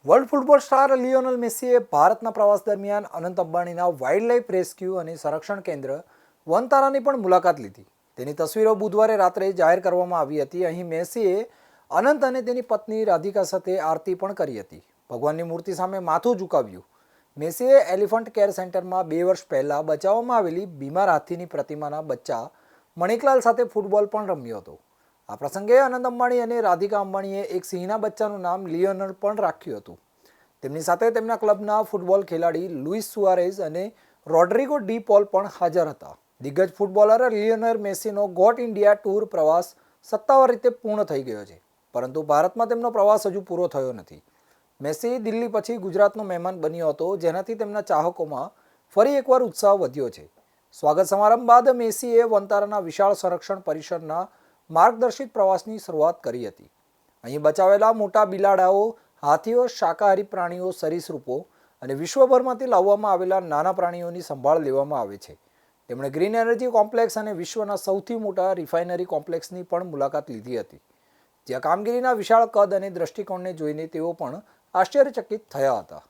World football star Lionel મેસીએ ભારતના પ્રવાસ દરમિયાન અનંત અંબાણીના વાઇલ્ડ લાઇફ રેસ્ક્યુ અને સંરક્ષણ કેન્દ્ર વનતારાની પણ મુલાકાત લીધી. તેની તસવીરો બુધવારે રાત્રે જાહેર કરવામાં આવી હતી. અહીં મેસીએ અનંત અને તેની પત્ની રાધિકા સાથે આરતી પણ કરી હતી. ભગવાનની મૂર્તિ સામે માથું ઝુકાવ્યું. મેસીએ એલિફન્ટ કેર સેન્ટરમાં 2 વર્ષ પહેલાં બચાવવામાં આવેલી બીમાર હાથીની પ્રતિમાના બચ્ચા મણિકલાલ સાથે ફૂટબોલ પણ રમ્યો હતો. આ પ્રસંગે અનંત અંબાણી અને રાધિકા અંબાણીએ એક સિંહના બચ્ચાનું નામ લિયોનલ પણ રાખ્યું હતું. તેમની સાથે તેમના ક્લબના ફૂટબોલ ખેલાડી લુઇસ સુઆરેઝ અને રોડ્રિગો ડી પોલ પણ હાજર હતા. દિગ્ગજ ફૂટબોલર લિયોનેલ મેસીનો ગોટ ઇન્ડિયા ટૂર પ્રવાસ સત્તાવાર રીતે પૂર્ણ થઈ ગયો છે, પરંતુ ભારતમાં તેમનો પ્રવાસ હજુ પૂરો થયો નથી. મેસી દિલ્હી પછી ગુજરાતનો મહેમાન બન્યો હતો, જેનાથી તેમના ચાહકોમાં ફરી એકવાર ઉત્સાહ વધ્યો છે. સ્વાગત સમારંભ બાદ મેસીએ વનતારાના વિશાળ સંરક્ષણ પરિસરના માર્ગદર્શિત પ્રવાસની શરૂઆત કરી હતી. અહીં બચાવેલા મોટા બિલાડાઓ, હાથીઓ, શાકાહારી પ્રાણીઓ, સરીસૃપો અને વિશ્વભરમાંથી લાવવામાં આવેલા નાના પ્રાણીઓની સંભાળ લેવામાં આવે છે. તેમણે ગ્રીન એનર્જી કોમ્પ્લેક્સ અને વિશ્વના સૌથી મોટા રિફાઇનરી કોમ્પ્લેક્સની પણ મુલાકાત લીધી હતી, જ્યાં કામગીરીના વિશાળ કદ અને દ્રષ્ટિકોણને જોઈને તેઓ પણ આશ્ચર્યચકિત થયા હતા.